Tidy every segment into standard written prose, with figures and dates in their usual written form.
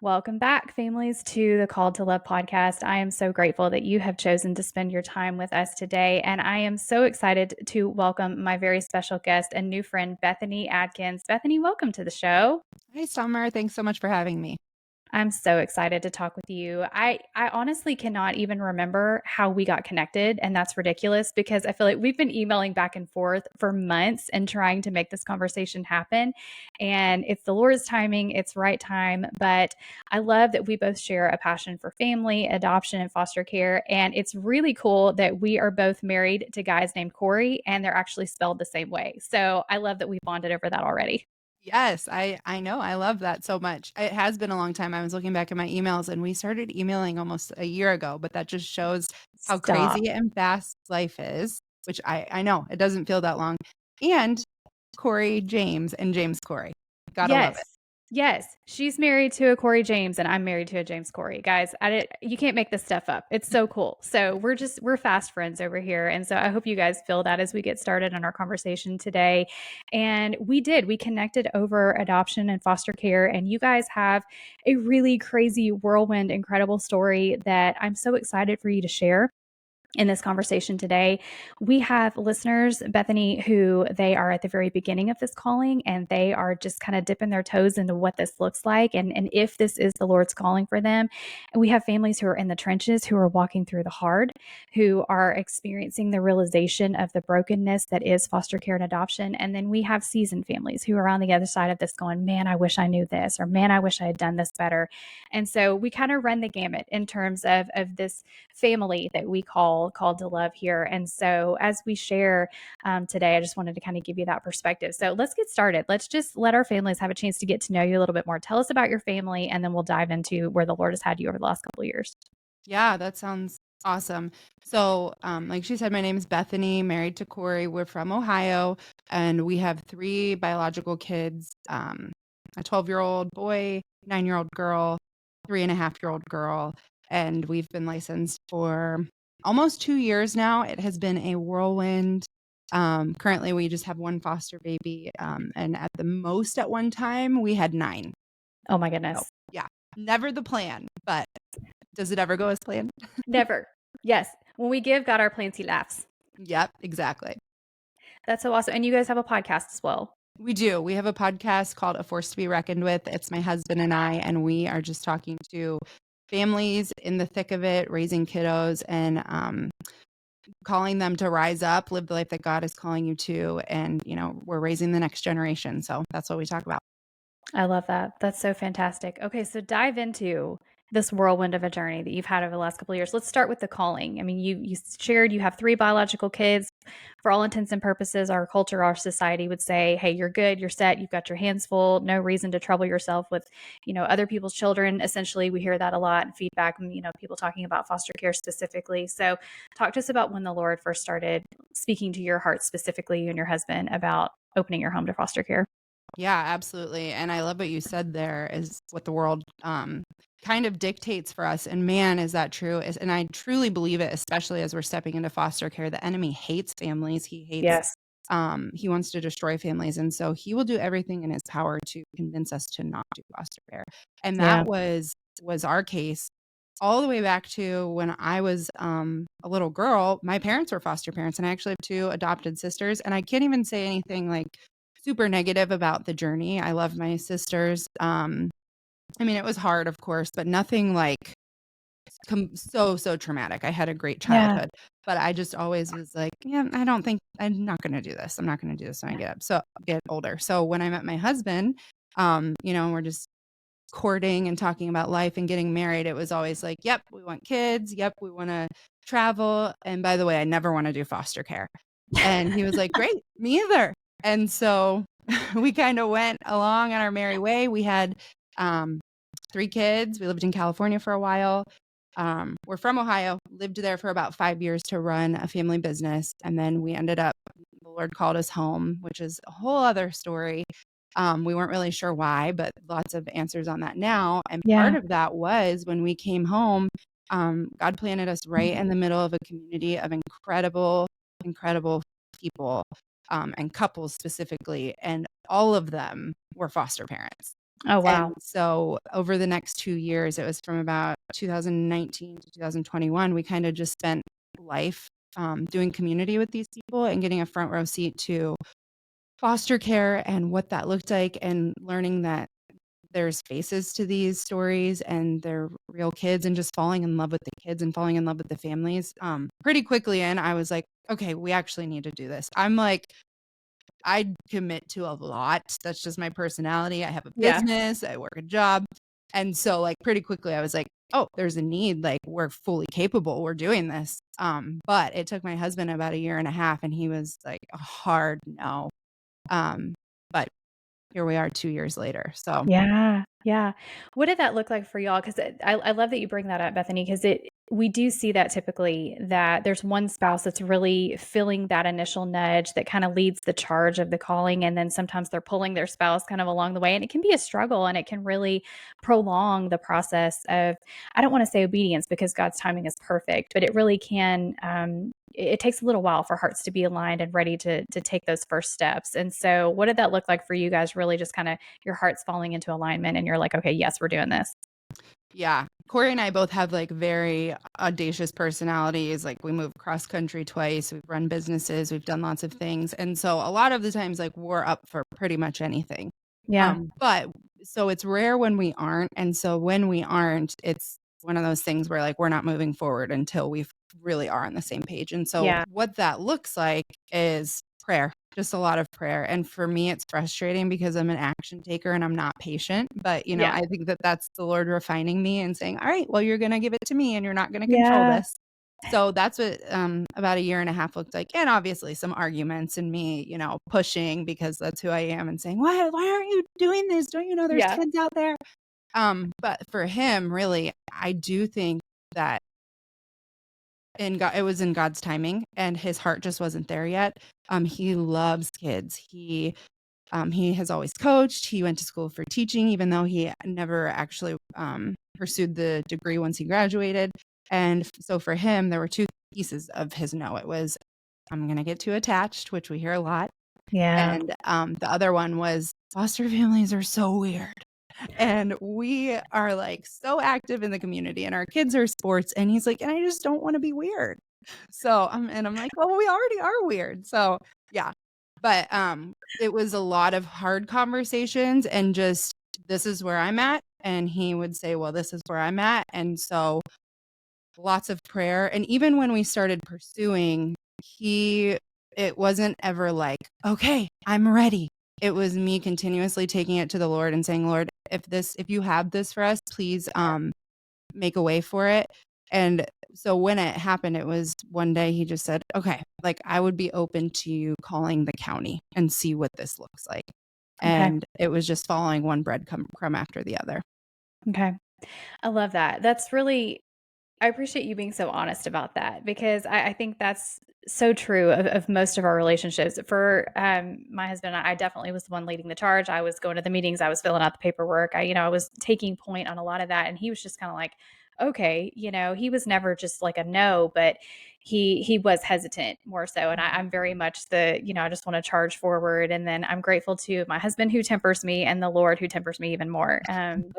Welcome back, families, to the Called to Love podcast. I am so grateful that you have chosen to spend your time with us today. And I am so excited to welcome my very special guest and new friend, Bethany Adkins. Bethany, welcome to the show. Hi, Summer. Thanks so much for having me. I'm so excited to talk with you. I honestly cannot even remember how we got connected, and that's ridiculous because I feel like we've been emailing back and forth for months and trying to make this conversation happen. And it's the Lord's timing, it's right time. But I love that we both share a passion for family, adoption, and foster care. And it's really cool that we are both married to guys named Corey, and they're actually spelled the same way. So I love that we bonded over that already. Yes, I know. I love that so much. It has been a long time. I was looking back at my emails and we started emailing almost a year ago, but that just shows how Stop. crazy and fast life is, which I know it doesn't feel that long. And Corey James and James Corey. Gotta love Yes. it. Yes. She's married to a Corey James and I'm married to a James Corey. Guys, you can't make this stuff up. It's so cool. So we're fast friends over here. And so I hope you guys feel that as we get started on our conversation today. And we connected over adoption and foster care. And you guys have a really crazy whirlwind, incredible story that I'm so excited for you to share in this conversation today. We have listeners, Bethany, who they are at the very beginning of this calling and they are just kind of dipping their toes into what this looks like and if this is the Lord's calling for them. And we have families who are in the trenches, who are walking through the hard, who are experiencing the realization of the brokenness that is foster care and adoption. And then we have seasoned families who are on the other side of this going, man, I wish I knew this, or man, I wish I had done this better. And so we kind of run the gamut in terms of this family that we called to love here. And so as we share today, I just wanted to kind of give you that perspective. So let's get started. Let's just let our families have a chance to get to know you a little bit more. Tell us about your family, and then we'll dive into where the Lord has had you over the last couple of years. Yeah, that sounds awesome. So, like she said, my name is Bethany, married to Corey. We're from Ohio, and we have three biological kids, a 12-year-old boy, 9-year-old girl, 3.5-year-old girl. And we've been licensed for almost 2 years now. It has been a whirlwind. Currently, we just have one foster baby, and at the most at one time, we had 9. Oh my So, goodness. yeah, never the plan, but does it ever go as planned? Never. Yes. When we give God our plans, he laughs. Yep, exactly. That's so awesome. And you guys have a podcast as well. We do. We have a podcast called A Force to Be Reckoned With. It's my husband and I, and we are just talking to families in the thick of it, raising kiddos and calling them to rise up, live the life that God is calling you to. And, we're raising the next generation. So that's what we talk about. I love that. That's so fantastic. Okay, so dive into this whirlwind of a journey that you've had over the last couple of years. Let's start with the calling. I mean, you shared you have 3 biological kids. For all intents and purposes, our culture, our society would say, "Hey, you're good, you're set, you've got your hands full, no reason to trouble yourself with, other people's children." Essentially, we hear that a lot in feedback, people talking about foster care specifically. So, talk to us about when the Lord first started speaking to your heart specifically, you and your husband, about opening your home to foster care. Yeah, absolutely. And I love what you said there is what the world kind of dictates for us. And man, is that true? And I truly believe it, especially as we're stepping into foster care. The enemy hates families. Yes. He wants to destroy families. And so he will do everything in his power to convince us to not do foster care. And Yeah. that was our case all the way back to when I was a little girl. My parents were foster parents, and I actually have 2 adopted sisters. And I can't even say anything like super negative about the journey. I love my sisters. I mean, it was hard, of course, but nothing like so traumatic. I had a great Yeah. childhood, but I just always was like, yeah, I'm not going to do this. I'm not going to do this when I get older. So when I met my husband, we're just courting and talking about life and getting married. It was always like, yep, we want kids. Yep, we want to travel. And by the way, I never want to do foster care. And he was like, great, me either. And so we kind of went along on our merry way. We had 3 kids. We lived in California for a while. We're from Ohio, lived there for about 5 years to run a family business. And then we ended up, the Lord called us home, which is a whole other story. We weren't really sure why, but lots of answers on that now. And part Yeah. of that was when we came home, God planted us right in the middle of a community of incredible people and couples specifically. And all of them were foster parents. Oh, And wow. so over the next 2 years, it was from about 2019 to 2021, we kinda just spent life, doing community with these people and getting a front row seat to foster care and what that looked like, and learning that there's faces to these stories and they're real kids, and just falling in love with the kids and falling in love with the families. Pretty quickly in, I was like, "Okay, we actually need to do this." I'm like, I commit to a lot. That's just my personality. I have a Yeah. business, I work a job. And so, like, pretty quickly I was like, "Oh, there's a need, like, we're fully capable, we're doing this." But it took my husband about a year and a half, and he was like a hard no. Um, but here we are 2 years later. So, Yeah, yeah. What did that look like for y'all? 'Cause I love that you bring that up, Bethany, 'cause we do see that typically that there's one spouse that's really feeling that initial nudge that kinda leads the charge of the calling, and then sometimes they're pulling their spouse kind of along the way, and it can be a struggle, and it can really prolong the process of, I don't wanna say obedience because God's timing is perfect, but it really can, it takes a little while for hearts to be aligned and ready to take those first steps. And so what did that look like for you guys, really just kinda your heart's falling into alignment and you're like, "Okay, yes, we're doing this." yeah, Corey and I both have, like, very audacious personalities. Like, we moved cross country twice, we've run businesses, we've done lots of things, and so a lot of the times, like, we're up for pretty much anything. Yeah, But so it's rare when we aren't, and so when we aren't, it's one of those things where, like, we're not moving forward until we really are on the same page. And so yeah, what that looks like is prayer, just a lot of prayer. And for me, it's frustrating because I'm an action taker and I'm not patient, but, yeah, I think that that's the Lord refining me and saying, "All right, well, you're gonna give it to me and you're not gonna control yeah, this." So that's what, about a year and a half looked like, and obviously some arguments and me, pushing because that's who I am and saying, "Why aren't you doing this? Don't you know there's yeah, kids out there?" But for him, really, I do think that in God, it was in God's timing, and his heart just wasn't there yet. He loves kids. He has always coached. He went to school for teaching, even though he never actually pursued the degree once he graduated. And so for him, there were two pieces of his no. It was, I'm going to get too attached, which we hear a lot. yeah, And the other one was, foster families are so weird. And we are like so active in the community, and our kids are sports. And he's like, and I just don't want to be weird. So, and I'm like, well, we already are weird. So, yeah. But it was a lot of hard conversations and just, this is where I'm at. And he would say, well, this is where I'm at. And so lots of prayer. And even when we started pursuing, it wasn't ever like, okay, I'm ready. It was me continuously taking it to the Lord and saying, Lord, if you have this for us, please make a way for it. And so when it happened, it was one day he just said, okay, like, I would be open to you calling the county and see what this looks like. okay, And it was just following one crumb after the other. okay. I love that. That's really, I appreciate you being so honest about that because I think that's so true of most of our relationships. For my husband and I definitely was the one leading the charge. I was going to the meetings, I was filling out the paperwork. I was taking point on a lot of that. And he was just kind of like, okay, he was never just like a no, but he was hesitant more so. And I'm very much I just want to charge forward. And then I'm grateful to my husband who tempers me and the Lord who tempers me even more.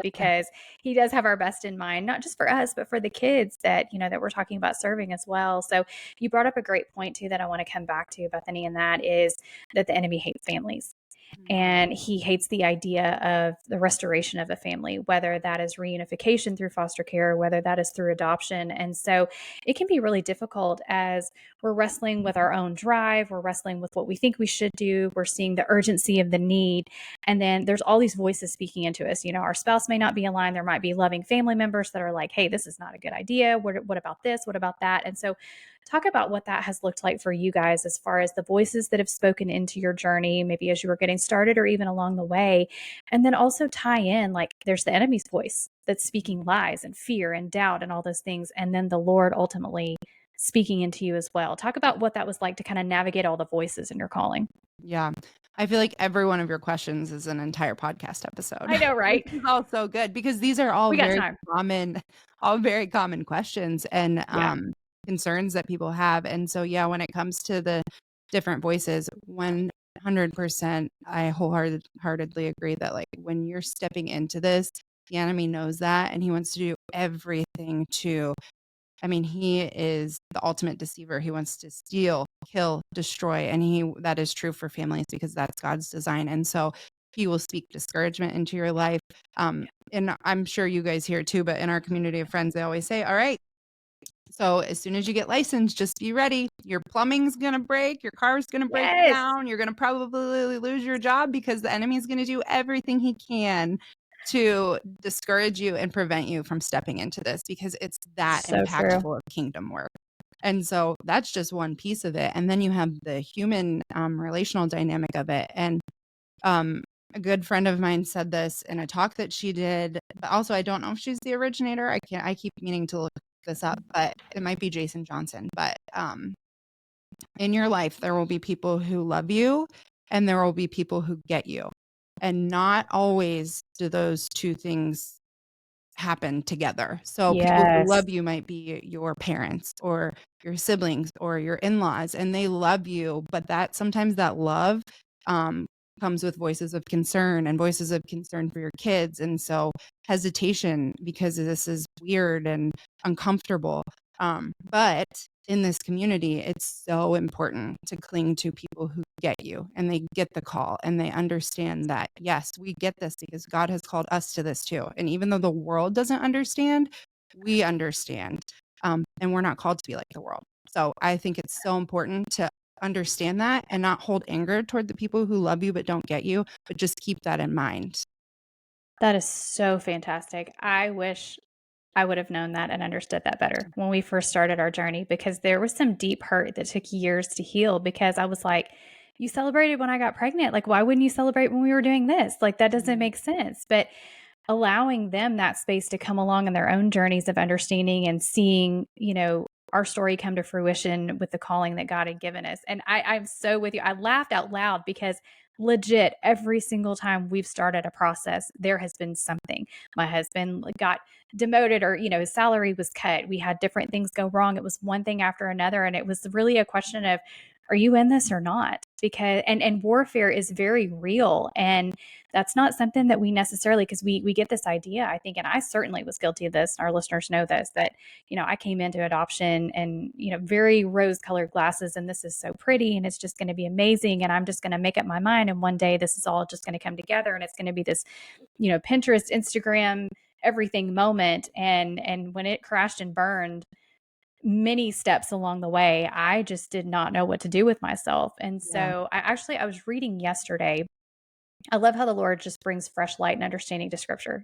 Because he does have our best in mind, not just for us, but for the kids that we're talking about serving as well. So you brought up a great point too that I want to come back to, Bethany, and that is that the enemy hates families. Mhm. And he hates the idea of the restoration of a family, whether that is reunification through foster care, whether that is through adoption. And so it can be really difficult as we're wrestling with our own drive, we're wrestling with what we think we should do, we're seeing the urgency of the need. And then there's all these voices speaking into us. Our spouse may not be aligned. There might be loving family members that are like, hey, this is not a good idea. What about this? What about that? And so talk about what that has looked like for you guys as far as the voices that have spoken into your journey, maybe as you were getting started or even along the way. And then also tie in, like, there's the enemy's voice that's speaking lies and fear and doubt and all those things. And then the Lord ultimately speaking into you as well. Talk about what that was like to kind of navigate all the voices in your calling. Yeah. I feel like every one of your questions is an entire podcast episode, I know, which right? is all so good because these are We got time. all very common questions and Yeah. concerns that people have. And so, yeah, when it comes to the different voices, when 100%, I wholeheartedly agree that like when you're stepping into this, the enemy knows that and he wants to do everything to, I mean, he is the ultimate deceiver. He wants to steal, kill, destroy, and that is true for families because that's God's design. And so he will speak discouragement into your life. And I'm sure you guys hear too, but in our community of friends, they always say, all right, so as soon as you get licensed, just be ready. Your plumbing's going to break. Your car's going to break Yes. down. You're going to probably lose your job because the enemy is going to do everything he can to discourage you and prevent you from stepping into this because it's that So true. impactful of kingdom work. And so that's just one piece of it. And then you have the human relational dynamic of it. And a good friend of mine said this in a talk that she did, but also I don't know if she's the originator. I keep meaning to look this up, but it might be Jason Johnson. But in your life, there will be people who love you and there will be people who get you. And not always do those two things happen together. So people who Yes. love you might be your parents or your siblings or your in-laws, and they love you, but that sometimes that love comes with voices of concern and voices of concern for your kids. And so hesitation because this is weird and uncomfortable. But in this community, it's so important to cling to people who get you and they get the call and they understand that, yes, we get this because God has called us to this too. And even though the world doesn't understand, we understand. And we're not called to be like the world. So I think it's so important to understand that and not hold anger toward the people who love you but don't get you, but just keep that in mind. That is so fantastic. I wish I would have known that and understood that better when we first started our journey because there was some deep hurt that took years to heal because I was like, you celebrated when I got pregnant. Like, why wouldn't you celebrate when we were doing this? Like, that doesn't make sense. But allowing them that space to come along in their own journeys of understanding and seeing, our story come to fruition with the calling that God had given us. And I'm so with you. I laughed out loud because legit every single time we've started a process, there has been something. My husband got demoted or, his salary was cut. We had different things go wrong. It was one thing after another. And it was really a question of, are you in this or not? Because, and warfare is very real. And that's not something that we necessarily, because we get this idea, I think, and I certainly was guilty of this, and our listeners know this, that, I came into adoption and, very rose colored glasses, and this is so pretty and it's just going to be amazing. And I'm just going to make up my mind. And one day this is all just going to come together and it's going to be this, Pinterest, Instagram, everything moment. And when it crashed and burned, many steps along the way, I just did not know what to do with myself. And so I was reading yesterday. I love how the Lord just brings fresh light and understanding to scripture,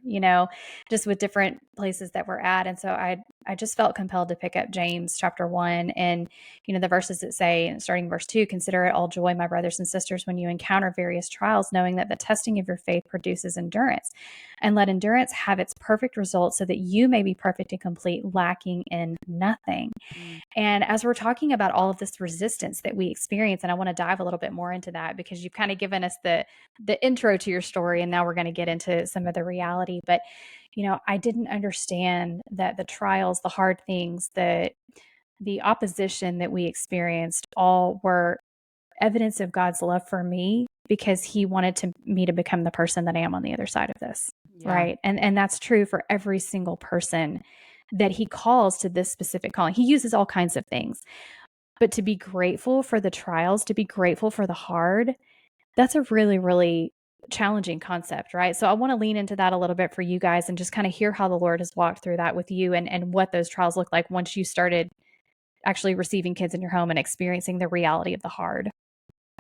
just with different places that we're at. And so I just felt compelled to pick up James chapter 1 and, the verses that say, starting verse 2, consider it all joy, my brothers and sisters, when you encounter various trials, knowing that the testing of your faith produces endurance. And let endurance have its perfect result so that you may be perfect and complete, lacking in nothing. And as we're talking about all of this resistance that we experience, and I want to dive a little bit more into that because you've kind of given us the intro to your story, and now we're going to get into some of the reality. But, I didn't understand that the trials, the hard things, the opposition that we experienced all were evidence of God's love for me because he wanted me to become the person that I am on the other side of this. Yeah. Right. And that's true for every single person that he calls to this specific calling. He uses all kinds of things, but to be grateful for the trials, to be grateful for the hard, that's a really, really challenging concept, right? So I want to lean into that a little bit for you guys and just kind of hear how the Lord has walked through that with you and what those trials look like once you started actually receiving kids in your home and experiencing the reality of the hard.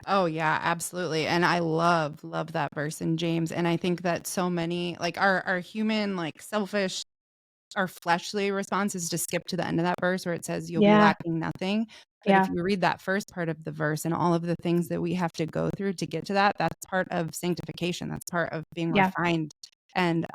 Oh yeah, absolutely. And I love that verse in James. And I think that so many like our human, like selfish, our fleshly response is to skip to the end of that verse where it says you'll be Yeah. lacking nothing. But Yeah. if you read that first part of the verse and all of the things that we have to go through to get to that, that's part of sanctification. That's part of being Yeah. refined. And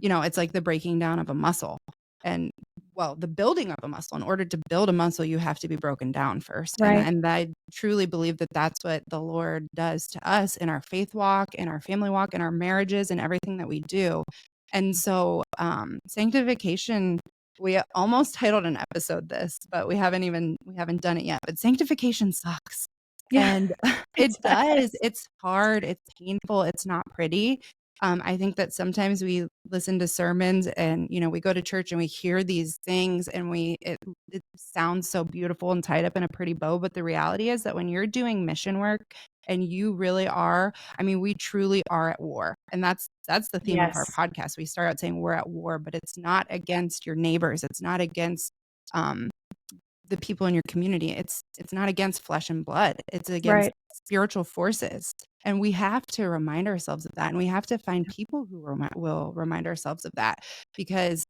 it's like the breaking down of a muscle. And well, the building of a muscle. In order to build a muscle, you have to be broken down first. Right. And I truly believe that that's what the Lord does to us in our faith walk, in our family walk, in our marriages, and everything that we do. And so sanctification, we almost titled an episode this, but we haven't done it yet. But sanctification sucks. Yeah, And it it does. does. It's hard, it's painful, it's not pretty. I think that sometimes we listen to sermons and, we go to church and we hear these things and it sounds so beautiful and tied up in a pretty bow, but the reality is that when you're doing mission work and you really are, I mean, we truly are at war. And that's the theme of our Yes. podcast. We start out saying we're at war, but it's not against your neighbors. It's not against um the people in your community. It's not against flesh and blood. It's against Right. spiritual forces. And we have to remind ourselves of that. And we have to find people who will remind ourselves of that because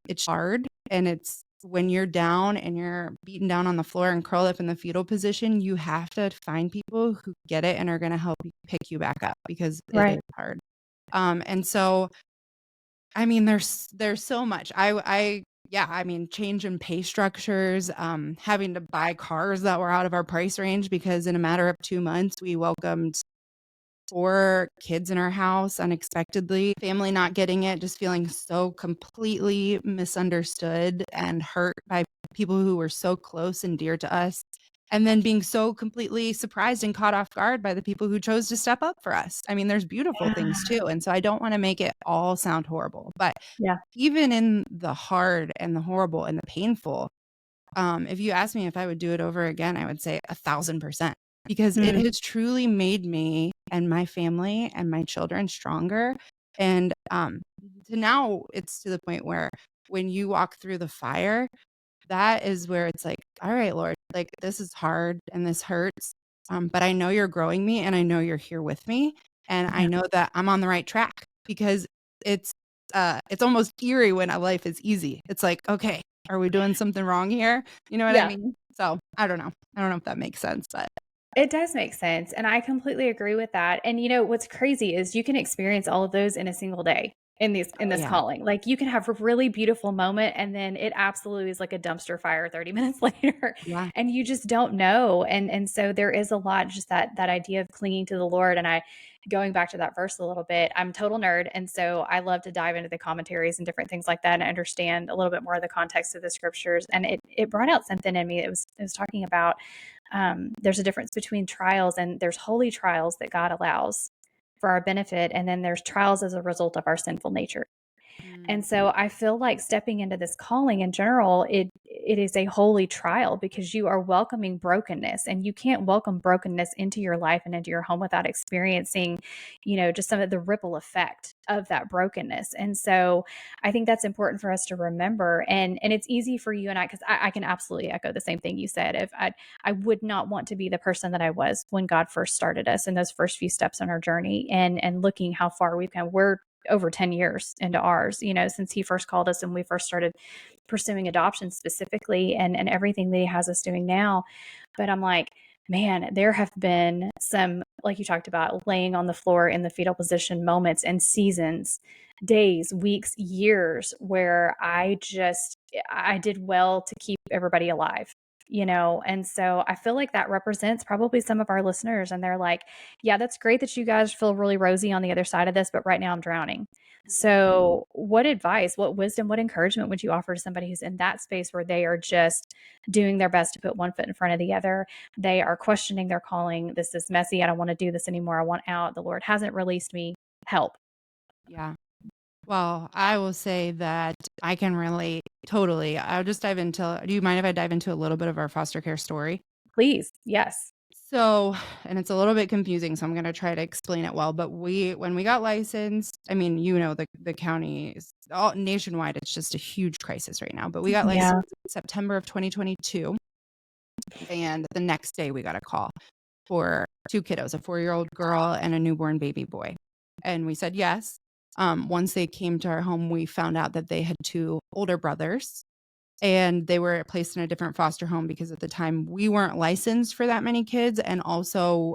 it's hard. And it's when you're down and you're beaten down on the floor and curled up in the fetal position, you have to find people who get it and are going to help you pick you back up because it is Right. hard. And so I mean, there's so much. Yeah, I mean, change in pay structures, having to buy cars that were out of our price range because in a matter of 2 months, we welcomed 4 kids in our house unexpectedly. Family not getting it, just feeling so completely misunderstood and hurt by people who were so close and dear to us. And then being so completely surprised and caught off guard by the people who chose to step up for us. I mean, there's beautiful things Yeah. too. And so I don't want to make it all sound horrible, but Yeah. even in the hard and the horrible and the painful, if you ask me if I would do it over again, I would say 1,000% because it Mm. has truly made me and my family and my children stronger. And to now it's to the point where when you walk through the fire, that is where it's like, all right, Lord, like this is hard and this hurts. But I know you're growing me and I know you're here with me. And I Yeah. know that I'm on the right track because it's it's almost eerie when a life is easy. It's like, okay, are we doing something wrong here? You know what I Yeah. mean? So I don't know. I don't know if that makes sense, but It does make sense, and I completely agree with that, and, what's crazy is you can experience all of those in a single day in oh this yeah. calling. Like, you can have a really beautiful moment, and then it absolutely is like a dumpster fire 30 minutes later, Yeah. and you just don't know, and so there is a lot just that idea of clinging to the Lord, and I going back to that verse a little bit, I'm a total nerd, and so I love to dive into the commentaries and different things like that and understand a little bit more of the context of the scriptures, and it brought out something in me. It was talking about there's a difference between trials and there's holy trials that God allows for our benefit. And then there's trials as a result of our sinful nature. Mm, And so I feel like stepping into this calling in general, it is a holy trial because you are welcoming brokenness and you can't welcome brokenness into your life and into your home without experiencing, just some of the ripple effect of that brokenness. And so I think that's important for us to remember. And it's easy for you and I, because I can absolutely echo the same thing you said. If I would not want to be the person that I was when God first started us in those first few steps on our journey and looking how far we've come. We're over 10 years into ours, since he first called us and we first started pursuing adoption specifically and everything that he has us doing now. But I'm like, man, there have been some, like you talked about, laying on the floor in the fetal position moments and seasons, days, weeks, years where I did well to keep everybody alive. And so I feel like that represents probably some of our listeners. And they're like, yeah, that's great that you guys feel really rosy on the other side of this, but right now I'm drowning. mm. So, what advice, what wisdom, what encouragement would you offer to somebody who's in that space where they are just doing their best to put one foot in front of the other? They are questioning their calling. This is messy. I don't want to do this anymore. I want out. The Lord hasn't released me. Help. Yeah. Well, I will say that I can relate totally. I'll just dive into, do you mind if I dive into a little bit of our foster care story? Please. Yes. So, and it's a little bit confusing, so I'm going to try to explain it well. But when we got licensed, I mean, the county is all nationwide. It's just a huge crisis right now. But we got licensed Yeah. in September of 2022, and the next day we got a call for 2 kiddos, a 4-year-old girl and a newborn baby boy, and we said yes. Once they came to our home, we found out that they had 2 older brothers and they were placed in a different foster home because at the time we weren't licensed for that many kids. And also,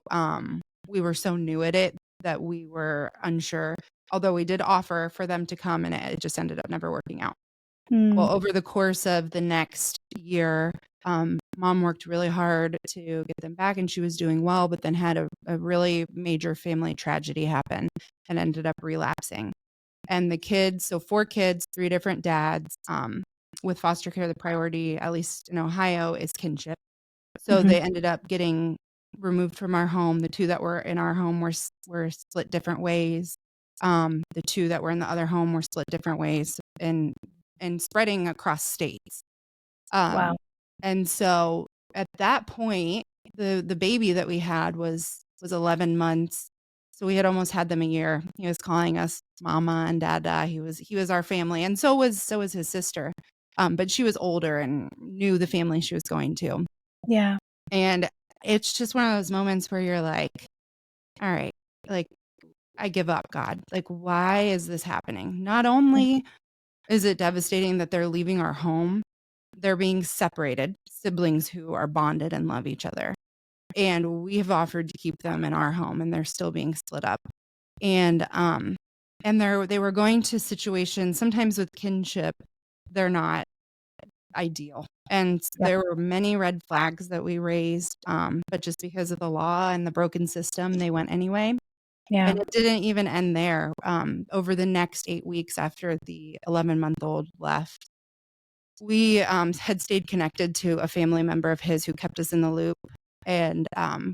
we were so new at it that we were unsure, although we did offer for them to come and it just ended up never working out. Mm. Well, over the course of the next year, mom worked really hard to get them back and she was doing well, but then had a really major family tragedy happen and ended up relapsing. And the kids, so 4 kids, 3 different dads. With foster care, the priority, at least in Ohio, is kinship. So Mhm. they ended up getting removed from our home. The 2 that were in our home were split different ways. The 2 that were in the other home were split different ways and spreading across states. Um, Wow. and so at that point, the baby that we had was 11 months. So we had almost had them a year. He was calling us mama and dada. He was our family, and so was his sister. But she was older and knew the family she was going to. Yeah. And it's just one of those moments where you're like, all right, like I give up, God. Like, why is this happening? Not Yeah. only is it devastating that they're leaving our home, they're being separated, siblings who are bonded and love each other. And we have offered to keep them in our home and they're still being split up. And they were going to situations sometimes with kinship, they're not ideal. And Yep. there were many red flags that we raised, but just because of the law and the broken system, they went anyway. Yeah. And it didn't even end there. Over the next 8 weeks after the 11-month-old left, we, had stayed connected to a family member of his who kept us in the loop, and,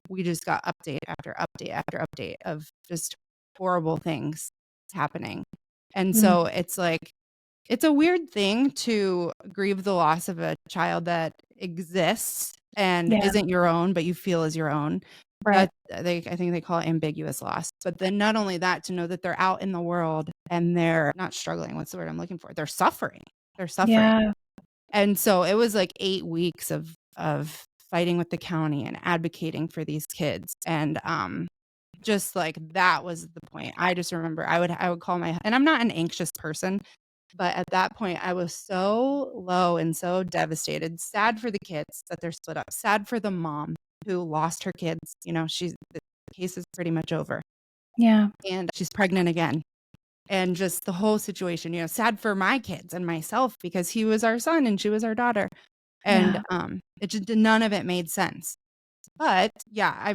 we just got update after update after update of just horrible things happening. And Mm. so it's like it's a weird thing to grieve the loss of a child that exists and Yeah. isn't your own, but you feel is your own. Right. That I think they call it ambiguous loss. But then not only that, to know that they're out in the world and they're not struggling, what's the word I'm looking for? They're suffering. They're suffering. Yeah. And so it was like 8 weeks of fighting with the county and advocating for these kids. And just like that was the point. I just remember I would call my and I'm not an anxious person, but at that point, I was so low and so devastated, sad for the kids that they're split up, sad for the mom who lost her kids. The case is pretty much over, Yeah. and she's pregnant again. And just the whole situation, sad for my kids and myself because he was our son and she was our daughter. And Yeah. it just none of it made sense. But yeah,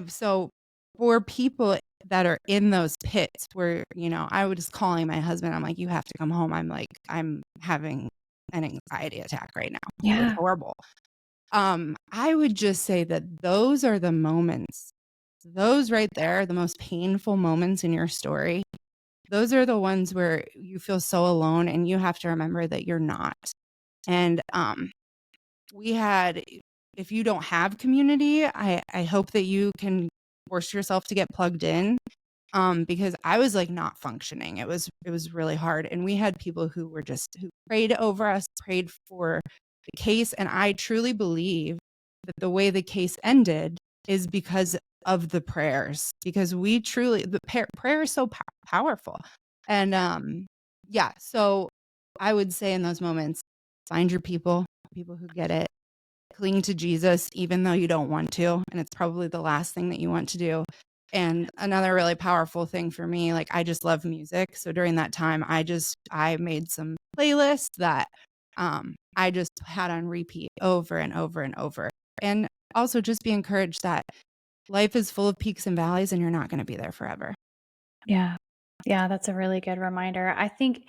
for people that are in those pits where, I was just calling my husband, I'm like, "You have to come home." I'm like, "I'm having an anxiety attack right now." It was Yeah. horrible. I would just say that those are the moments, those right there, the most painful moments in your story. Those are the ones where you feel so alone and you have to remember that you're not. And, we had if you don't have community, I hope that you can force yourself to get plugged in, because I was, like, not functioning. It was really hard, and we had people who prayed over us, prayed for the case, and I truly believe that the way the case ended is because of the prayers, because we truly prayer is so powerful, and, yeah, so I would say in those moments, find your people who get it. Cling to Jesus even though you don't want to, and it's probably the last thing that you want to do. And another really powerful thing for me, like, I just love music, so during that time, I made some playlists that, I just had on repeat over and over and over. And also just be encouraged that life is full of peaks and valleys, and you're not gonna be there forever. Yeah. Yeah, that's a really good reminder. I think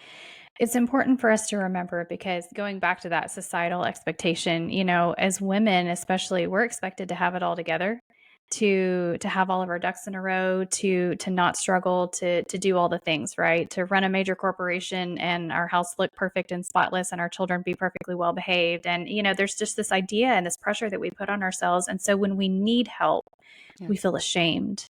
it's important for us to remember because going back to that societal expectation, as women especially, we're expected to have it all together, to have all of our ducks in a row, to not struggle, to do all the things, right? To run a major corporation and our house look perfect and spotless and our children be perfectly well behaved. And there's just this idea and this pressure that we put on ourselves. And so when we need help, Yeah. we feel ashamed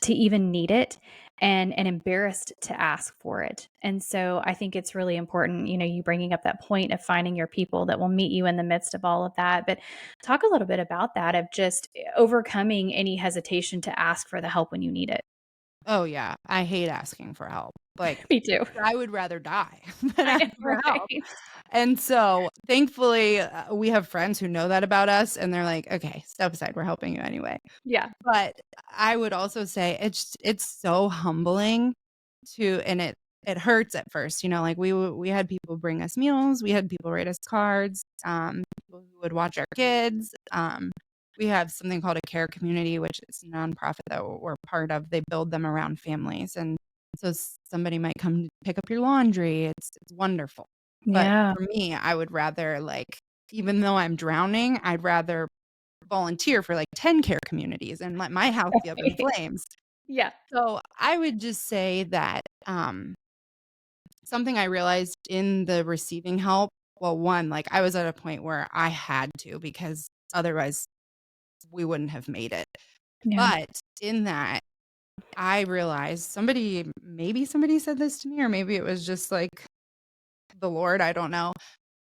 to even need it and embarrassed to ask for it. And so I think it's really important, you bringing up that point of finding your people that will meet you in the midst of all of that. But talk a little bit about that of just overcoming any hesitation to ask for the help when you need it. Oh, yeah. I hate asking for help. Like, Me too. I would rather die than I ask know, for help. right? And so, thankfully, we have friends who know that about us, and they're like, "Okay, step aside, we're helping you anyway." Yeah. But I would also say it's so humbling and it hurts at first, like, we had people bring us meals, we had people write us cards, people who would watch our kids, we have something called a care community, which is a nonprofit that we're part of. They build them around families, and so somebody might come to pick up your laundry. It's wonderful. But Yeah. for me, I would rather, like, even though I'm drowning, I'd rather volunteer for like 10 care communities and let my house be up in flames. Yeah. So I would just say that something I realized in the receiving help, well, one, like I was at a point where I had to because otherwise we wouldn't have made it. Yeah. But in that, I realized maybe somebody said this to me, or maybe it was just like the Lord, I don't know.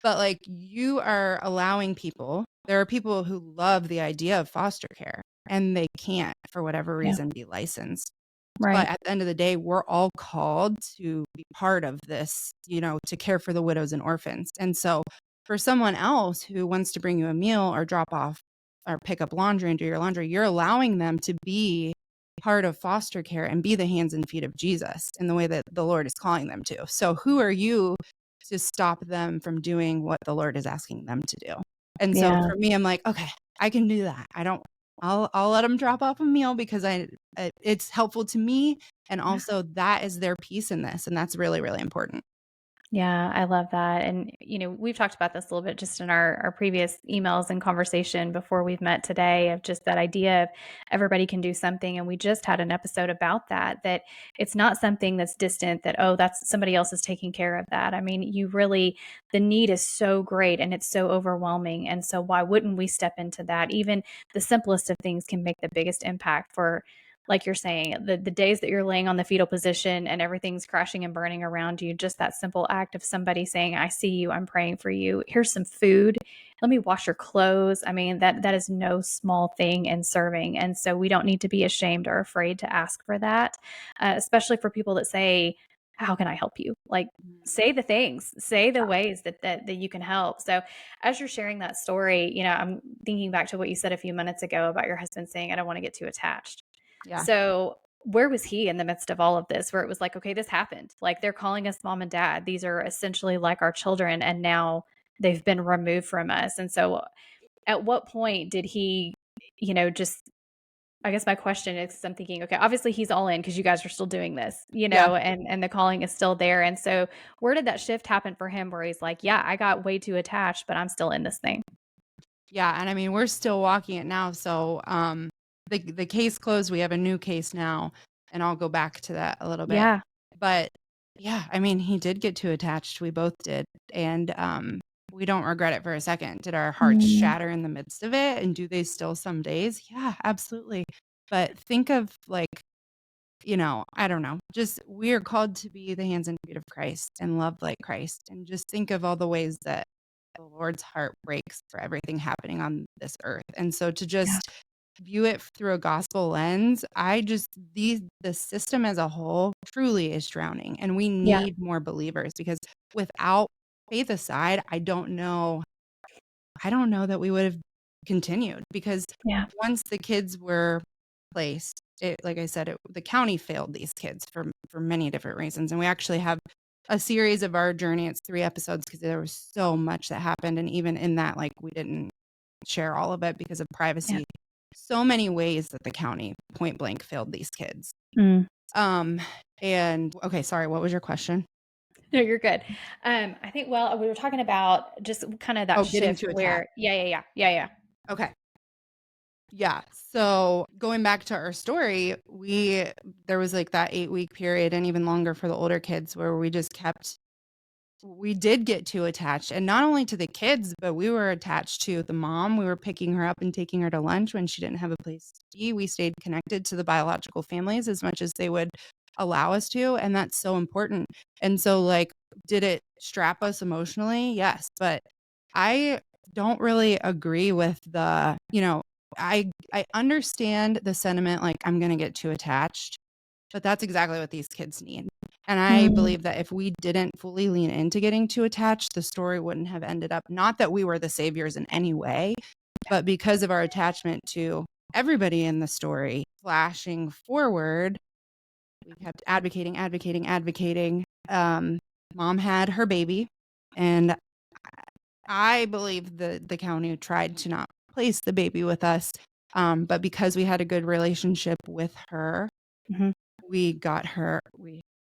But like you are allowing people, there are people who love the idea of foster care and they can't, for whatever Yeah. reason, be licensed. But Right. at the end of the day, we're all called to be part of this, to care for the widows and orphans. And so for someone else who wants to bring you a meal or drop off or pick up laundry and do your laundry, you're allowing them to be part of foster care and be the hands and feet of Jesus in the way that the Lord is calling them to. So who are you to stop them from doing what the Lord is asking them to do? And so Yeah. for me, I'm like, okay, I can do that. I'll let them drop off a meal because it's helpful to me, and also that is their piece in this, and that's really, really important. Yeah, I love that. And, we've talked about this a little bit just in our previous emails and conversation before we've met today of just that idea of everybody can do something. And we just had an episode about that it's not something that's distant, that, oh, that's somebody else is taking care of that. I mean, the need is so great and it's so overwhelming. And so why wouldn't we step into that? Even the simplest of things can make the biggest impact for, like you're saying, the days that you're laying on the fetal position and everything's crashing and burning around you, just that simple act of somebody saying, I see you, I'm praying for you, here's some food, let me wash your clothes. I mean, that is no small thing in serving. And so we don't need to be ashamed or afraid to ask for that, especially for people that say, how can I help you? Like, say the things, say the ways that you can help. So as you're sharing that story, I'm thinking back to what you said a few minutes ago about your husband saying, I don't want to get too attached. Yeah. So, where was he in the midst of all of this, where it was like, okay, this happened? Like, they're calling us mom and dad. These are essentially like our children, and now they've been removed from us. And so, at what point did he, just, I guess my question is, 'cause I'm thinking, okay, obviously he's all in because you guys are still doing this, Yeah. and the calling is still there. And so, where did that shift happen for him where he's like, yeah, I got way too attached, but I'm still in this thing? Yeah, and I mean, we're still walking it now, so, the case closed, we have a new case now, and I'll go back to that a little bit. Yeah. But, yeah, I mean, he did get too attached, we both did, and, we don't regret it for a second. Did our hearts Mm, shatter in the midst of it, and do they still some days? Yeah, absolutely. But think of, like, I don't know, just we are called to be the hands and feet of Christ and love like Christ, and just think of all the ways that the Lord's heart breaks for everything happening on this earth. And so to yeah. just view it through a gospel lens, the system as a whole truly is drowning, and we Yeah. need more believers because without faith aside, I don't know that we would have continued because Yeah. once the kids were placed, like I said, the county failed these kids for many different reasons, and we actually have a series of our journey. It's 3 episodes because there was so much that happened, and even in that, like, we didn't share all of it because of Yeah. privacy. So many ways that the county point blank failed these kids. Mm. Um, and okay, sorry, what was your question? No, you're good. I think, well, we were talking about just kind of that Oh, getting shift to attach. where, yeah. Okay. Yeah. So going back to our story, there was like that 8-week period and even longer for the older kids where we did get too attached, and not only to the kids, but we were attached to the mom. We were picking her up and taking her to lunch when she didn't have a place to be. We stayed connected to the biological families as much as they would allow us to, and that's so important. And so, like, did it strap us emotionally? Yes, but I don't really agree with I understand the sentiment, like, I'm gonna get too attached, but that's exactly what these kids need. And I Mm, believe that if we didn't fully lean into getting too attached, the story wouldn't have ended up, not that we were the saviors in any way, but because of our attachment to everybody in the story flashing forward, we kept advocating, advocating, advocating. Mom had her baby, and I believe the county tried to not place the baby with us, but because we had a good relationship with her, mhm, we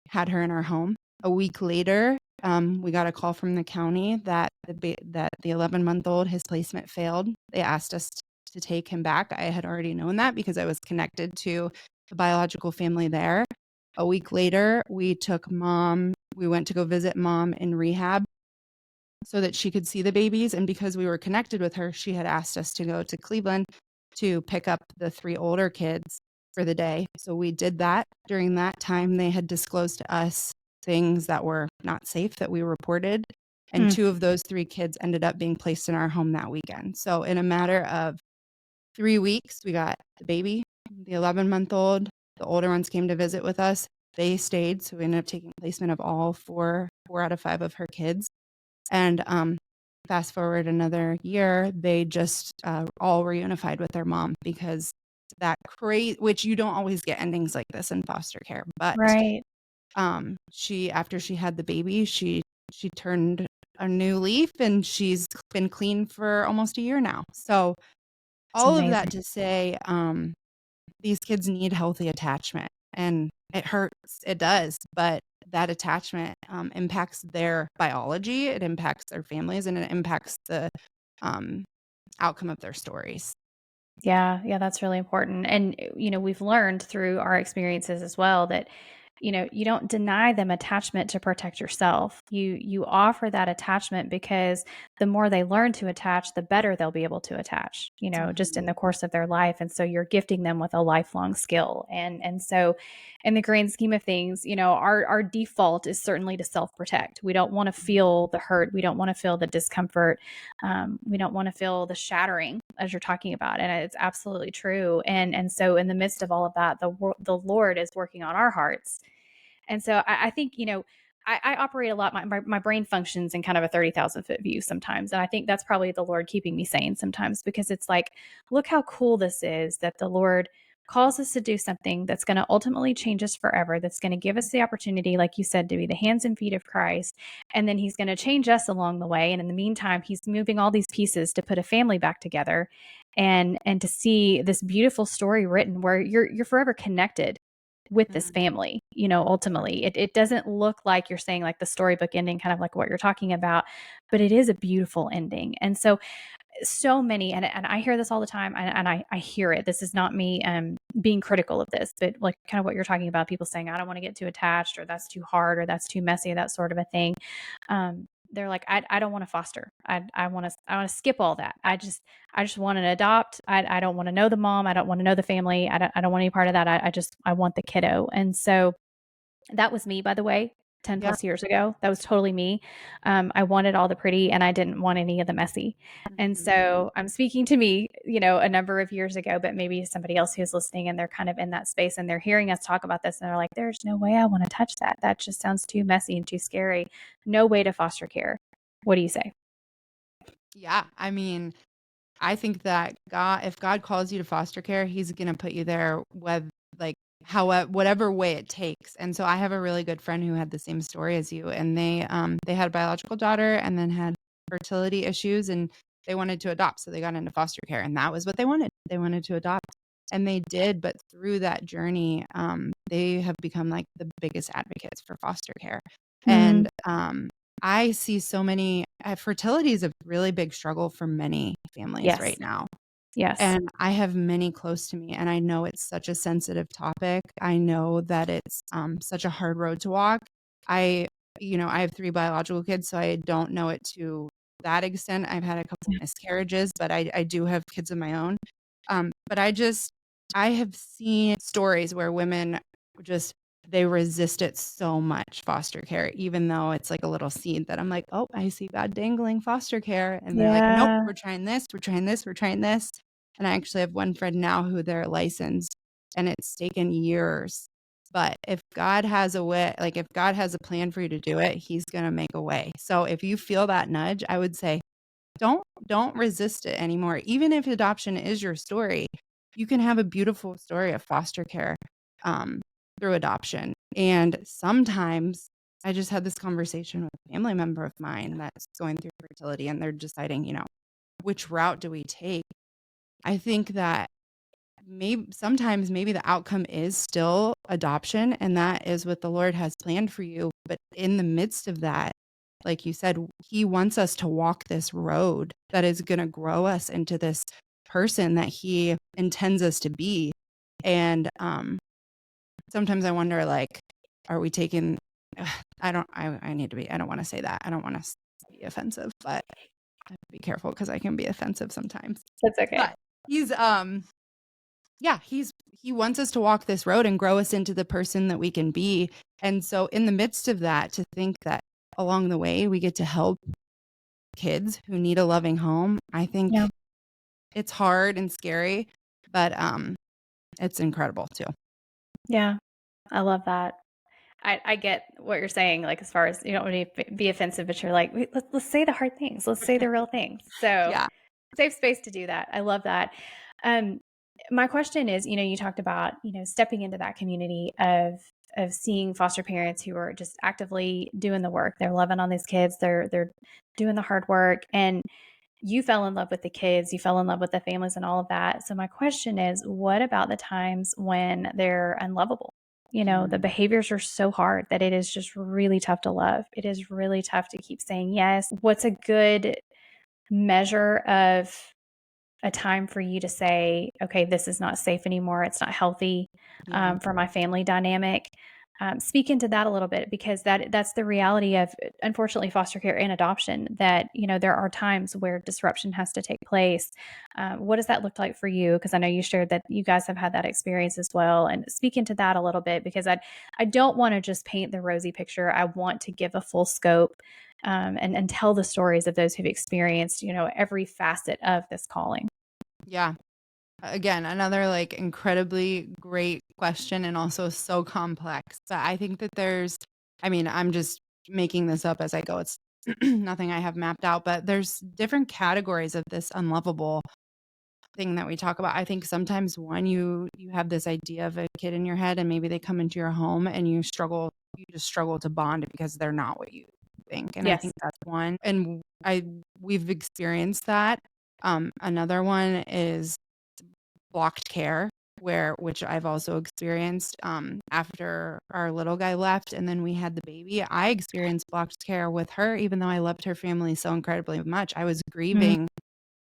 had her in our home. A week later, we got a call from the county that the 11-month-old, his placement failed. They asked us to take him back. I had already known that because I was connected to the biological family there. A week later, we went to go visit mom in rehab so that she could see the babies. And because we were connected with her, she had asked us to go to Cleveland to pick up the 3 older kids for the day. So we did that. During that time, they had disclosed to us things that were not safe that we reported. And Mm. 2 of those 3 kids ended up being placed in our home that weekend. So in a matter of 3 weeks, we got the baby, the 11-month-old. The older ones came to visit with us. They stayed. So we ended up taking placement of all 4 out of 5 of her kids. And fast forward another year, they just all reunified with their mom because which you don't always get endings like this in foster care. But Right. after she had the baby, she turned a new leaf and she's been clean for almost a year now. So It's all of that amazing. to say, these kids need healthy attachment, and it hurts. It does, but that attachment impacts their biology, it impacts their families, and it impacts the um, outcome of their stories. Yeah, yeah, that's really important. And, we've learned through our experiences as well that, you don't deny them attachment to protect yourself. You offer that attachment because the more they learn to attach, the better they'll be able to attach, just in Mhm. the course of their life. And so you're gifting them with a lifelong skill. And so in the grand scheme of things, our default is certainly to self-protect. We don't want to feel the hurt. We don't want to feel the discomfort. We don't want to feel the shattering as you're talking about, and it's absolutely true. And so in the midst of all of that, the Lord is working on our hearts. And so I think I operate a lot. My brain functions in kind of a 30,000-foot view sometimes, and I think that's probably the Lord keeping me sane sometimes because it's like, look how cool this is that the Lord calls us to do something that's going to ultimately change us forever, that's going to give us the opportunity, like you said, to be the hands and feet of Christ. And then he's going to change us along the way. And in the meantime, he's moving all these pieces to put a family back together and to see this beautiful story written where you're forever connected with this Mhm. family. Ultimately, it doesn't look like you're saying like the storybook ending, kind of like what you're talking about, but it is a beautiful ending. And so many, and I hear this all the time, and I hear it. This is not me being critical of this, but like kind of what you're talking about, people saying, I don't want to get too attached, or that's too hard, or that's too messy, that sort of a thing. They're like, I don't want to foster. I want to skip all that. I just want to adopt. I don't want to know the mom. I don't want to know the family. I don't want any part of that. I want the kiddo. And so that was me, by the way, 10 Yep. plus years ago. That was totally me. I wanted all the pretty and I didn't want any of the messy. And Mhm. so I'm speaking to me, a number of years ago, but maybe somebody else who's listening and they're kind of in that space and they're hearing us talk about this and they're like, there's no way I want to touch that. That just sounds too messy and too scary. No way to foster care. What do you say? Yeah, I mean, I think that if God calls you to foster care, He's gonna put you there with like whatever way it takes. And so I have a really good friend who had the same story as you, and they had a biological daughter and then had fertility issues, and they wanted to adopt, so they got into foster care, and that was what they wanted. They wanted to adopt, and they did. But through that journey, they have become like the biggest advocates for foster care, Mm, and I see so many fertility is a really big struggle for many families right yes. now. Yes. And I have many close to me, and I know it's such a sensitive topic. I know that it's such a hard road to walk. I, I have 3 biological kids, so I don't know it to that extent. I've had a couple miscarriages, but I do have kids of my own. But I have seen stories where women just they resist it so much, foster care, even though it's like a little seed that I'm like, oh, I see God dangling foster care. And they're like, nope, Yeah. we're trying this, we're trying this, we're trying this. And I actually have one friend now who they're licensed and it's taken years. But if God has a way, like if God has a plan for you to do it, he's going to make a way. So if you feel that nudge, I would say don't resist it anymore. Even if adoption is your story, you can have a beautiful story of foster care um, through adoption. And sometimes I just had this conversation with a family member of mine that's going through fertility and they're deciding, which route do we take? I think that maybe the outcome is still adoption, and that is what the Lord has planned for you. But in the midst of that, like you said, He wants us to walk this road that is going to grow us into this person that he intends us to be. And sometimes I wonder, like, are we taking I need to be, I don't want to say that. I don't want to be offensive, but I have to be careful because I can be offensive sometimes. That's okay. But he's yeah, he wants us to walk this road and grow us into the person that we can be. And so in the midst of that, to think that along the way we get to help kids who need a loving home, I think Yeah. it's hard and scary, but it's incredible too. Yeah. I love that. I get what you're saying, like, as far as you don't want to be offensive, but you're like, "Wait, let's say the hard things. Let's say the real things." So, Yeah. safe space to do that. I love that. Um, my question is, you talked about, stepping into that community of seeing foster parents who are just actively doing the work. They're loving on these kids. They're doing the hard work, and you fell in love with the kids. You fell in love with the families and all of that. So my question is, what about the times when they're unlovable? The Mm. behaviors are so hard that it is just really tough to love. It is really tough to keep saying yes. What's a good measure of a time for you to say, okay, this is not safe anymore. It's not healthy Yeah. for my family dynamic. Speak into that a little bit, because that's the reality of, unfortunately, foster care and adoption, that there are times where disruption has to take place. What does that look like for you? Because I know you shared that you guys have had that experience as well, and speak into that a little bit, because I don't want to just paint the rosy picture. I want to give a full scope, and tell the stories of those who've experienced every facet of this calling. Yeah. Again, another like incredibly great question and also so complex. But I think that I'm just making this up as I go. It's nothing I have mapped out, but there's different categories of this unlovable thing that we talk about. I think sometimes one, you have this idea of a kid in your head and maybe they come into your home and you just struggle to bond because they're not what you think. And I Yes. think that's one. And we've experienced that. Another one is blocked care, which I've also experienced after our little guy left and then we had the baby. I experienced blocked care with her even though I loved her family so incredibly much. I was Mm, grieving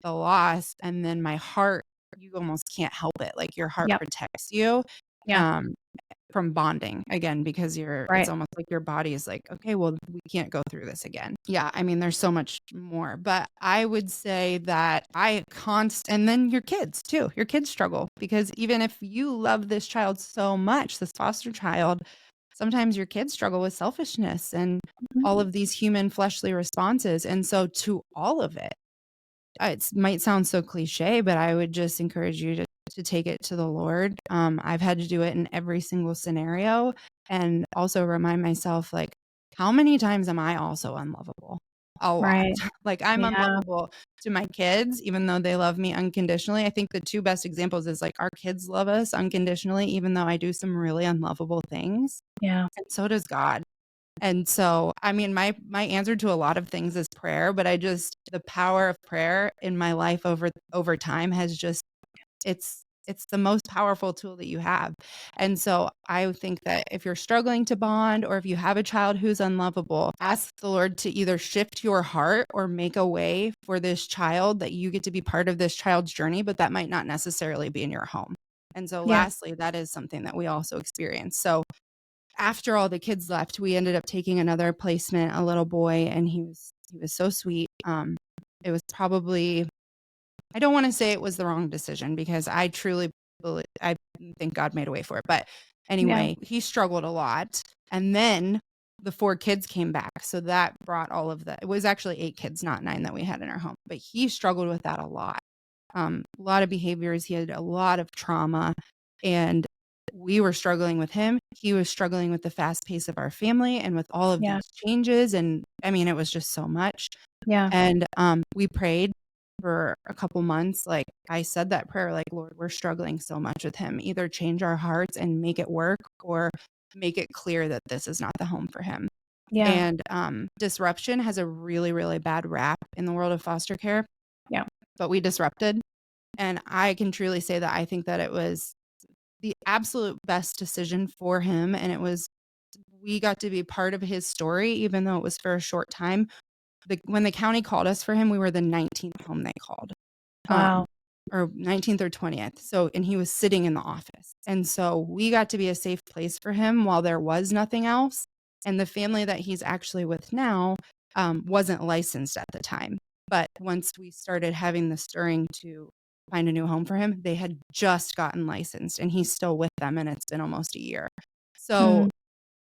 the loss, and then my heart, you almost can't help it. Like your heart yep. protects you Yeah. um from bonding again because it's Right. almost like your body is like, okay, well, we can't go through this again. Yeah, I mean, there's so much more, but I would say that and then your kids too. Your kids struggle because even if you love this child so much, this foster child, sometimes your kids struggle with selfishness and all Mhm. of these human fleshly responses. And so to all of it, it might sound so cliche, but I would just encourage you to take it to the Lord. I've had to do it in every single scenario and also remind myself, like, how many times am I also unlovable? A lot. Right. Like, I'm Yeah. unlovable to my kids, even though they love me unconditionally. I think the two best examples is like our kids love us unconditionally, even though I do some really unlovable things. Yeah. And so does God. And so, I mean, my answer to a lot of things is prayer, but the power of prayer in my life over time has just it's the most powerful tool that you have. And so I think that if you're struggling to bond or if you have a child who's unlovable, ask the Lord to either shift your heart or make a way for this child that you get to be part of this child's journey, but that might not necessarily be in your home. And so Yeah. lastly, that is something that we also experience. So after all the kids left, we ended up taking another placement, a little boy, and he was so sweet. It was probably, I don't want to say it was the wrong decision because I think God made a way for it. But Yeah. anyway, he struggled a lot. And then the 4 kids came back. So that brought all of it was actually 8 kids, not 9 that we had in our home. But he struggled with that a lot. A lot of behaviors. He had a lot of trauma. And we were struggling with him. He was struggling with the fast pace of our family and with all of Yeah. these changes. And I mean, it was just so much. Yeah. And we prayed for a couple months. Like I said that prayer, like, Lord, we're struggling so much with him. Either change our hearts and make it work or make it clear that this is not the home for him. Yeah. And disruption has a really, really bad rap in the world of foster care, Yeah. but we disrupted. And I can truly say that I think that it was the absolute best decision for him. And we got to be part of his story, even though it was for a short time. When the county called us for him, we were the 19th home they called. Um, Wow. or 19th or 20th. So, and he was sitting in the office. And so we got to be a safe place for him while there was nothing else. And the family that he's actually with now wasn't licensed at the time. But once we started having the stirring to find a new home for him, they had just gotten licensed and he's still with them. And it's been almost a year. So Mm,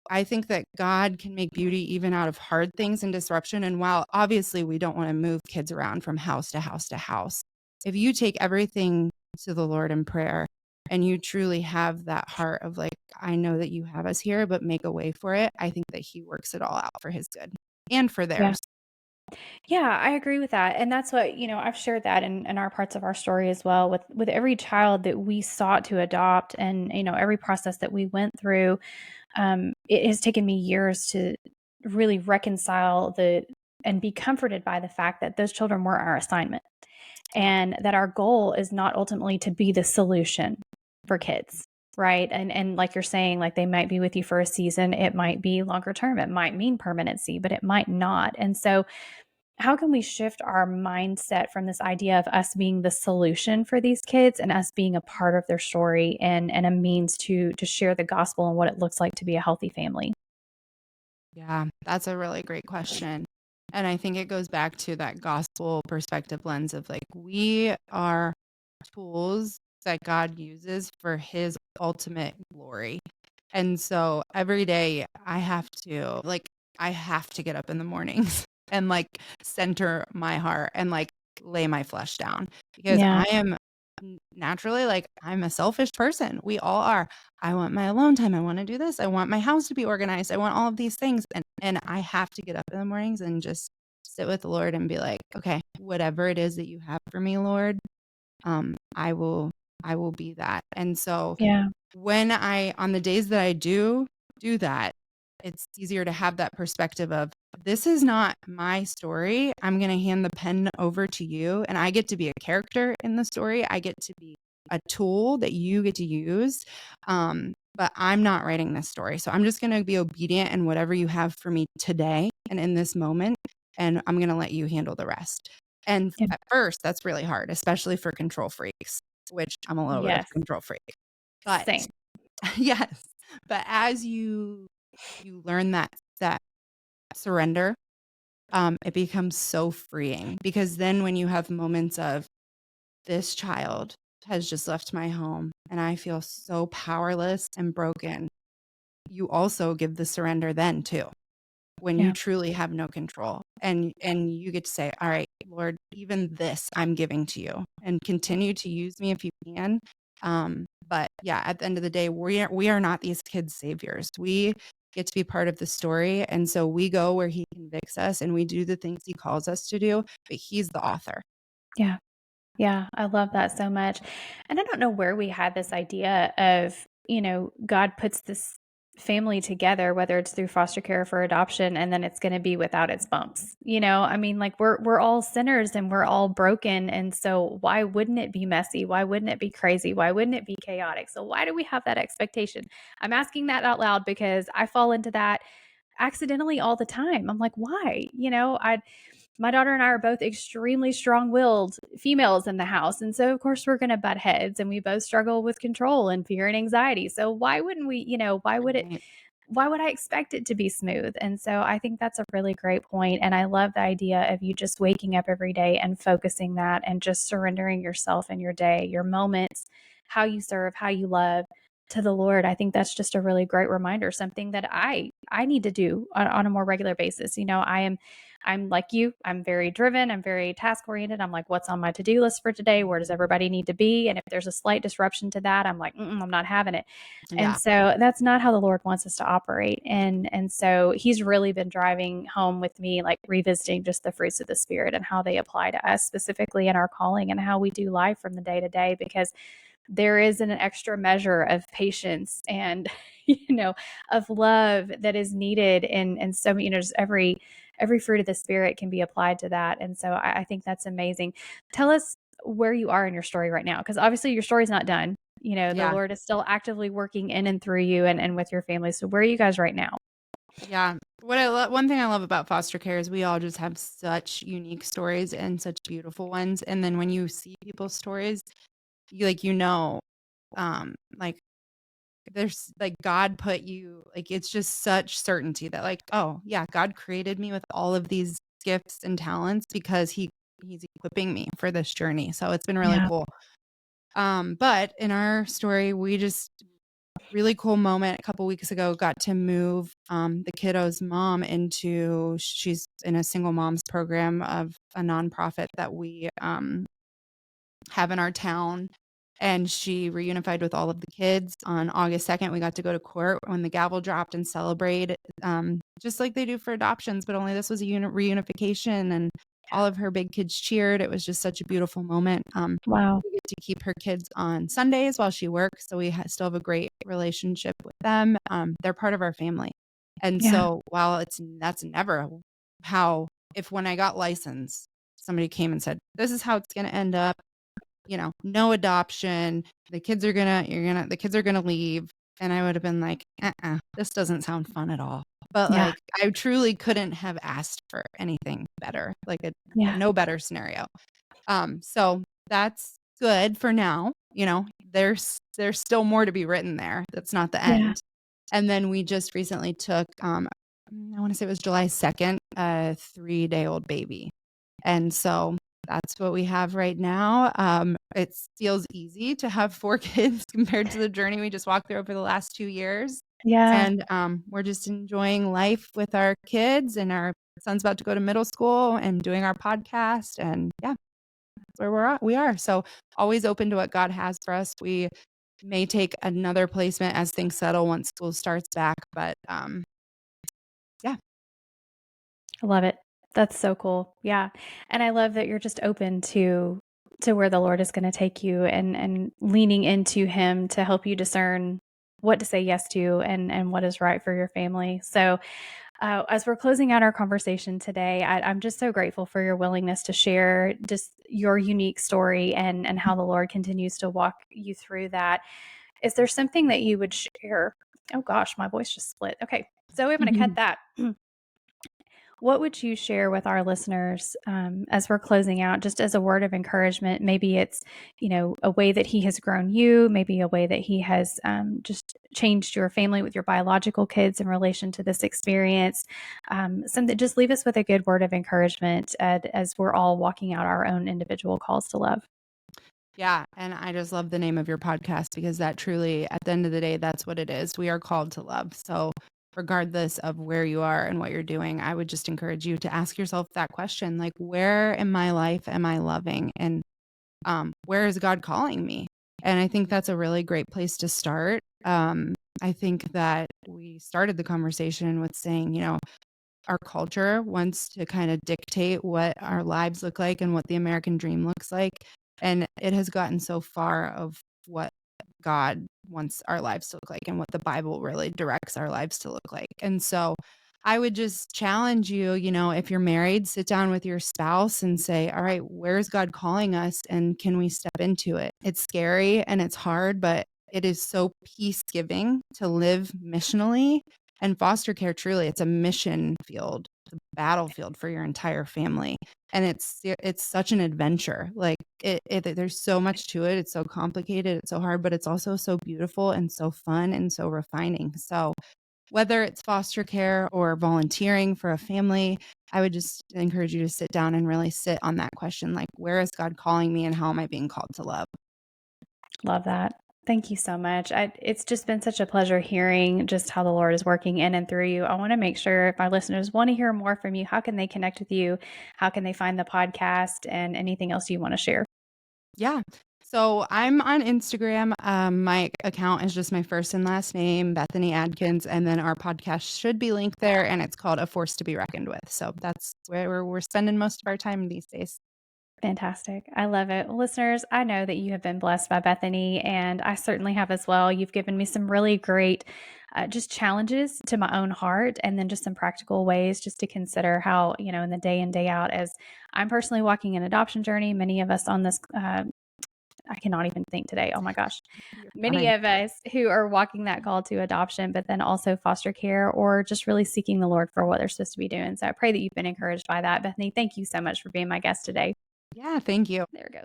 I think that God can make beauty even out of hard things and disruption. And while obviously we don't want to move kids around from house to house to house, if you take everything to the Lord in prayer and you truly have that heart of like, I know that you have us here, but make a way for it, I think that he works it all out for his good and for yeah. theirs. Yeah, I agree with that. And that's what, I've shared that in our parts of our story as well with every child that we sought to adopt and, every process that we went through. It has taken me years to really reconcile and be comforted by the fact that those children were our assignment Yeah. and that our goal is not ultimately to be the solution for kids. Right. And like you're saying, like they might be with you for a season. It might be longer term. It might mean permanency, but it might not. And so how can we shift our mindset from this idea of us being the solution for these kids and us being a part of their story and a means to share the gospel and what it looks like to be a healthy family? Yeah, that's a really great question. And I think it goes back to that gospel perspective lens of like, we are tools that God uses for his ultimate glory. And so every day I have to get up in the mornings and like center my heart and like lay my flesh down because Yeah. I am naturally like I'm a selfish person. We all are. I want my alone time. I want to do this. I want my house to be organized. I want all of these things. And I have to get up in the mornings and just sit with the Lord and be like, okay, whatever it is that you have for me, Lord, I will be that. And so Yeah. when on the days that I do that, it's easier to have that perspective of this is not my story. I'm going to hand the pen over to you and I get to be a character in the story. I get to be a tool that you get to use. But I'm not writing this story. So I'm just going to be obedient in whatever you have for me today and in this moment. And I'm going to let you handle the rest. And Yeah. at first, that's really hard, especially for control freaks, which I'm a little bit of Yes. a control freak. But Same. yes, but as you learn that surrender, it becomes so freeing because then when you have moments of this child has just left my home and I feel so powerless and broken, you also give the surrender then too when you Yeah. truly have no control and you get to say, all right, Lord, even this I'm giving to you and continue to use me if you can. But yeah, at the end of the day, we are not these kids saviors. We get to be part of the story, and so we go where he convicts us and we do the things he calls us to do, but he's the author. Yeah. Yeah, I love that so much. And I don't know where we had this idea of, God puts this family together, whether it's through foster care or for adoption, and then it's going to be without its bumps. I mean, like we're all sinners and we're all broken. And so why wouldn't it be messy? Why wouldn't it be crazy? Why wouldn't it be chaotic? So why do we have that expectation? I'm asking that out loud because I fall into that accidentally all the time. I'm like, why? I my daughter and I are both extremely strong-willed females in the house, and so of course we're going to butt heads, and we both struggle with control and fear and anxiety. So why wouldn't we? Right. Why would I expect it to be smooth? And so I think that's a really great point, and I love the idea of you just waking up every day and focusing that, and just surrendering yourself in your day, your moments, how you serve, how you love to the Lord. I think that's just a really great reminder, something that I need to do on a more regular basis. I'm like you. I'm very driven. I'm very task oriented. I'm like, what's on my to do list for today? Where does everybody need to be? And if there's a slight disruption to that, I'm like, I'm not having it. And Yeah. so that's not how the Lord wants us to operate. And so He's really been driving home with me, like revisiting just the fruits of the Spirit and how they apply to us specifically in our calling and how we do life from the day to day. Because there is an extra measure of patience and of love that is needed and so just every fruit of the spirit can be applied to that. And so I think that's amazing. Tell us where you are in your story right now, because obviously your story's not done. The Yeah. Lord is still actively working in and through you and with your family. So where are you guys right now? Yeah. One thing I love about foster care is we all just have such unique stories and such beautiful ones. And then when you see people's stories, like there's like God put you like it's just such certainty that like, oh yeah, God created me with all of these gifts and talents because he's equipping me for this journey. So it's been really Yeah. cool. But in our story, we just really cool moment a couple weeks ago got to move the kiddo's mom into she's in a single moms program of a nonprofit that we have in our town, and she reunified with all of the kids on August 2nd. We got to go to court when the gavel dropped and celebrate, just like they do for adoptions, but only this was a reunification, and all of her big kids cheered. It was just such a beautiful moment. Wow. We get to keep her kids on Sundays while she works, so we still have a great relationship with them. They're part of our family, and Yeah. so while that's never how if when I got licensed, somebody came and said, "This is how it's going to end up." No adoption. The kids are gonna leave. And I would have been like, this doesn't sound fun at all. But Yeah. like, I truly couldn't have asked for anything better, like Yeah. no better scenario. So that's good for now. There's still more to be written there. That's not the Yeah. end. And then we just recently took, I want to say it was July 2nd, a 3-day-old baby. And so that's what we have right now. It feels easy to have 4 kids compared to the journey we just walked through over the last 2 years. Yeah. And we're just enjoying life with our kids, and our son's about to go to middle school and doing our podcast. And yeah, that's where we are. So always open to what God has for us. We may take another placement as things settle once school starts back. But yeah. I love it. That's so cool. Yeah. And I love that you're just open to where the Lord is going to take you and leaning into him to help you discern what to say yes to and what is right for your family. So, as we're closing out our conversation today, I'm just so grateful for your willingness to share just your unique story and how the Lord continues to walk you through that. Is there something that you would share? Oh gosh, my voice just split. Okay. So I'm going to cut that. What would you share with our listeners as we're closing out, just as a word of encouragement? Maybe it's, a way that he has grown you, maybe a way that he has just changed your family with your biological kids in relation to this experience. Something, just leave us with a good word of encouragement as we're all walking out our own individual calls to love. Yeah, and I just love the name of your podcast because that truly, at the end of the day, that's what it is. We are called to love. So, regardless of where you are and what you're doing, I would just encourage you to ask yourself that question, like, where in my life am I loving? And where is God calling me? And I think that's a really great place to start. I think that we started the conversation with saying, our culture wants to kind of dictate what our lives look like and what the American dream looks like. And it has gotten so far of what God wants our lives to look like and what the Bible really directs our lives to look like. And so I would just challenge you, if you're married, sit down with your spouse and say, all right, where's God calling us? And can we step into it? It's scary and it's hard, but it is so peace giving to live missionally. And foster care, truly, it's a mission field, it's a battlefield for your entire family. And it's such an adventure. Like there's so much to it. It's so complicated. It's so hard, but it's also so beautiful and so fun and so refining. So whether it's foster care or volunteering for a family, I would just encourage you to sit down and really sit on that question, like, where is God calling me and how am I being called to love? Love that. Thank you so much. It's just been such a pleasure hearing just how the Lord is working in and through you. I want to make sure if our listeners want to hear more from you, how can they connect with you? How can they find the podcast and anything else you want to share? Yeah. So I'm on Instagram. My account is just my first and last name, Bethany Adkins, and then our podcast should be linked there, and it's called A Force to Be Reckoned With. So that's where we're spending most of our time these days. Fantastic. I love it. Well, listeners, I know that you have been blessed by Bethany, and I certainly have as well. You've given me some really great just challenges to my own heart, and then just some practical ways just to consider how, in the day in, day out, as I'm personally walking an adoption journey, many of us on this I cannot even think today. Oh my gosh. You're Many fine. of us who are walking that call to adoption, but then also foster care or just really seeking the Lord for what they're supposed to be doing. So I pray that you've been encouraged by that. Bethany, thank you so much for being my guest today. Yeah, thank you. There it goes.